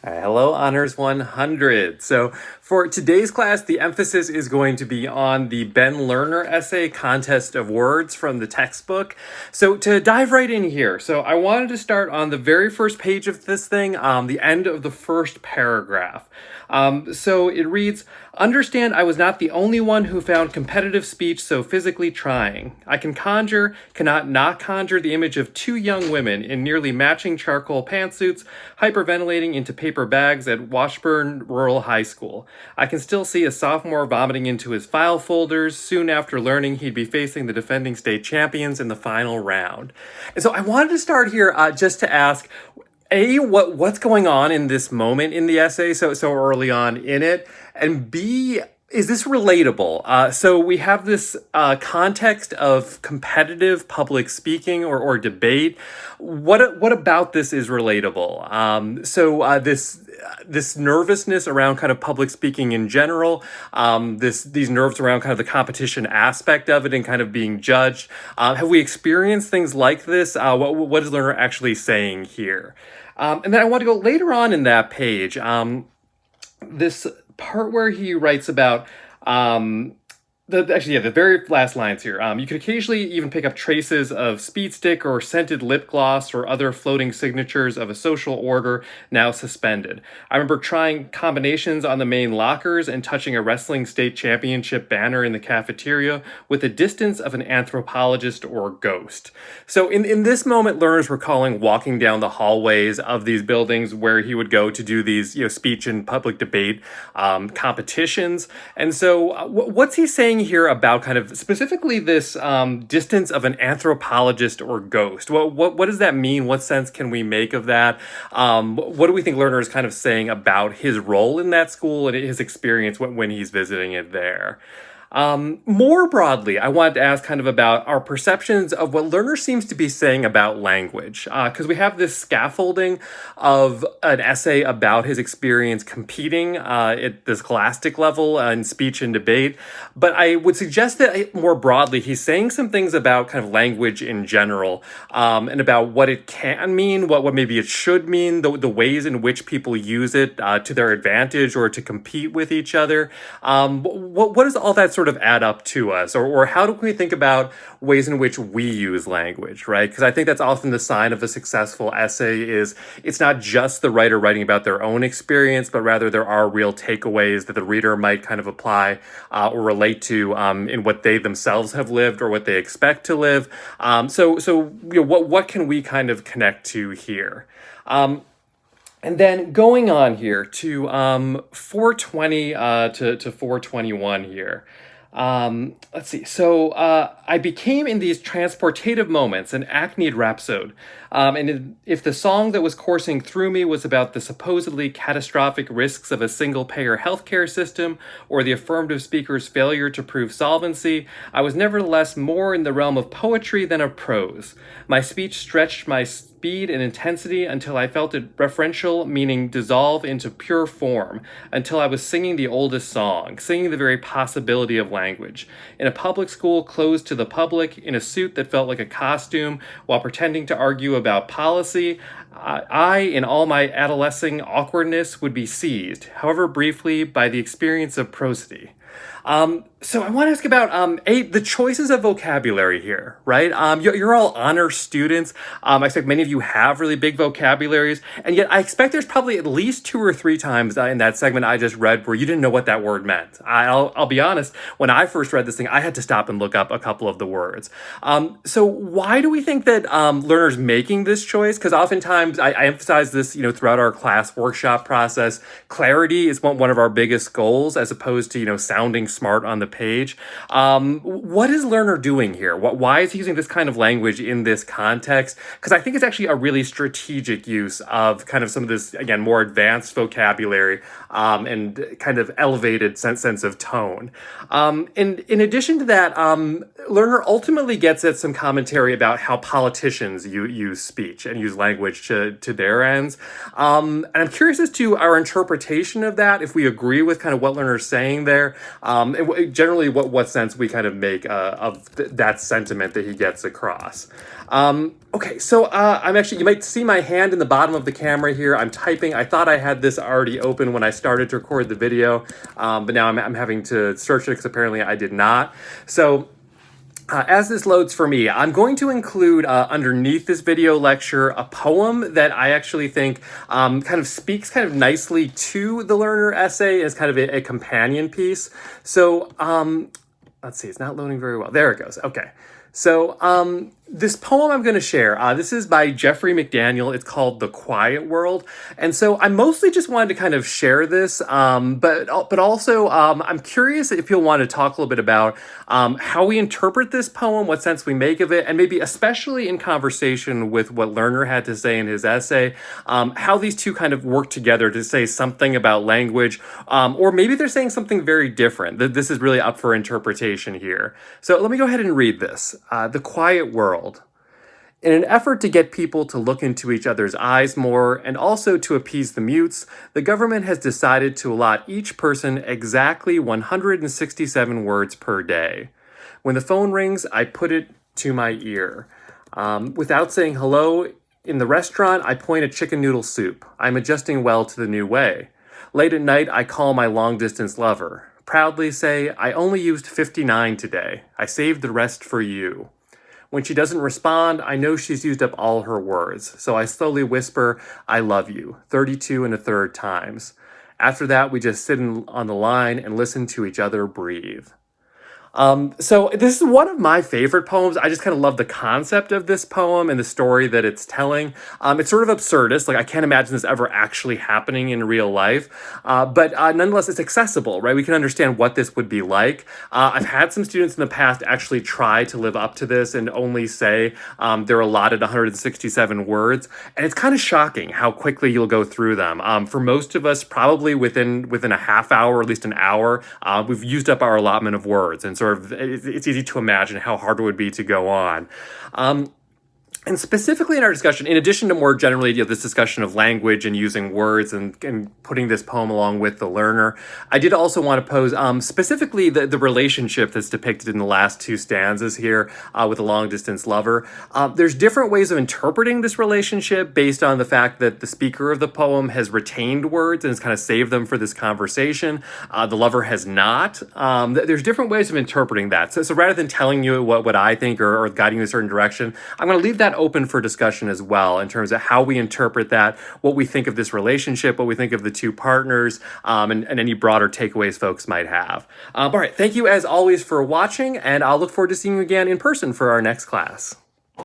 Hello, Honors 100. So for today's class, the emphasis is going to be on the Ben Lerner essay, Contest of Words from the textbook. So to dive right in here, so I wanted to start on the very first page of this thing, the end of the first paragraph. So it reads, "Understand I was not the only one who found competitive speech so physically trying. I cannot not conjure the image of two young women in nearly matching charcoal pantsuits, hyperventilating into paper bags at Washburn Rural High School. I can still see a sophomore vomiting into his file folders soon after learning he'd be facing the defending state champions in the final round." And so I wanted to start here just to ask, what's going on in this moment in the essay so early on in it, and B, is this relatable? So we have this context of competitive public speaking or debate. What about this is relatable? This nervousness around kind of public speaking in general, these nerves around kind of the competition aspect of it and kind of being judged. Have we experienced things like this? What is Lerner actually saying here? And then I want to go later on in that page. This part where he writes about the very last lines here. You could occasionally even pick up traces of speed stick or scented lip gloss or other floating signatures of a social order now suspended. I remember trying combinations on the main lockers and touching a wrestling state championship banner in the cafeteria with the distance of an anthropologist or ghost. So in this moment, Lerner's recalling walking down the hallways of these buildings where he would go to do these speech and public debate competitions. And so what's he saying here about kind of specifically this distance of an anthropologist or ghost? What does that mean? What sense can we make of that? What do we think Lerner is kind of saying about his role in that school and his experience when he's visiting it there? More broadly, I wanted to ask kind of about our perceptions of what Lerner seems to be saying about language, because we have this scaffolding of an essay about his experience competing at the scholastic level in speech and debate, but I would suggest that more broadly, he's saying some things about kind of language in general, and about what it can mean, what maybe it should mean, the ways in which people use it to their advantage or to compete with each other. What does all that sort of add up to us, or how do we think about ways in which we use language, right? Because I think that's often the sign of a successful essay is it's not just the writer writing about their own experience, but rather there are real takeaways that the reader might kind of apply or relate to in what they themselves have lived or what they expect to live. What can we kind of connect to here? And then going on here to 420 to 421 here. Let's see. So I became in these transportative moments an acne rhapsode. And if the song that was coursing through me was about the supposedly catastrophic risks of a single-payer healthcare system or the affirmative speaker's failure to prove solvency, I was nevertheless more in the realm of poetry than of prose. My speech stretched my speed and intensity until I felt it referential, meaning dissolve into pure form, until I was singing the oldest song, singing the very possibility of language. In a public school closed to the public, in a suit that felt like a costume, while pretending to argue about policy, I, in all my adolescing awkwardness, would be seized, however briefly, by the experience of prosody. So I want to ask about the choices of vocabulary here, right? You're all honor students. I expect many of you have really big vocabularies, and yet I expect there's probably at least 2 or 3 times in that segment I just read where you didn't know what that word meant. I'll be honest, when I first read this thing, I had to stop and look up a couple of the words. So why do we think that Lerner's making this choice? Because oftentimes I emphasize this, throughout our class workshop process. Clarity is one of our biggest goals, as opposed to sounding smart on the page. What is Lerner doing here? Why is he using this kind of language in this context? Because I think it's actually a really strategic use of kind of some of this, again, more advanced vocabulary and kind of elevated sense of tone. And in addition to that, Lerner ultimately gets at some commentary about how politicians use speech and use language to their ends. And I'm curious as to our interpretation of that, if we agree with kind of what Lerner's saying there, and generally what sense we kind of make of that sentiment that he gets across. Okay, so I'm actually, you might see my hand in the bottom of the camera here. I'm typing. I thought I had this already open when I started to record the video, but now I'm having to search it because apparently I did not. So as this loads for me, I'm going to include underneath this video lecture a poem that I actually think kind of speaks kind of nicely to the learner essay as kind of a companion piece. So let's see, it's not loading very well. There it goes. Okay. So this poem I'm going to share, this is by Jeffrey McDaniel. It's called The Quiet World. And so I mostly just wanted to kind of share this, but also I'm curious if you'll want to talk a little bit about how we interpret this poem, what sense we make of it, and maybe especially in conversation with what Lerner had to say in his essay, how these two kind of work together to say something about language, or maybe they're saying something very different. This is really up for interpretation here. So let me go ahead and read this. The Quiet World. In an effort to get people to look into each other's eyes more and also to appease the mutes, the government has decided to allot each person exactly 167 words per day. When the phone rings, I put it to my ear. Without saying hello, in the restaurant, I point at chicken noodle soup. I'm adjusting well to the new way. Late at night, I call my long-distance lover. Proudly say, I only used 59 today. I saved the rest for you. When she doesn't respond, I know she's used up all her words, so I slowly whisper, I love you, 32 1/3 times. After that, we just sit on the line and listen to each other breathe. So this is one of my favorite poems. I just kind of love the concept of this poem and the story that it's telling. It's sort of absurdist. Like I can't imagine this ever actually happening in real life. But nonetheless, it's accessible, right? We can understand what this would be like. I've had some students in the past actually try to live up to this and only say they're allotted 167 words. And it's kind of shocking how quickly you'll go through them. For most of us, probably within a half hour, or at least an hour, we've used up our allotment of words. And so it's easy to imagine how hard it would be to go on. And specifically in our discussion, in addition to more generally this discussion of language and using words and putting this poem along with the learner, I did also want to pose specifically the relationship that's depicted in the last two stanzas here with a long-distance lover. There's different ways of interpreting this relationship based on the fact that the speaker of the poem has retained words and has kind of saved them for this conversation. The lover has not. There's different ways of interpreting that. So rather than telling you what I think or guiding you in a certain direction, I'm going to leave that open for discussion as well in terms of how we interpret that, what we think of this relationship, what we think of the two partners, and any broader takeaways folks might have. All right, thank you as always for watching, and I'll look forward to seeing you again in person for our next class.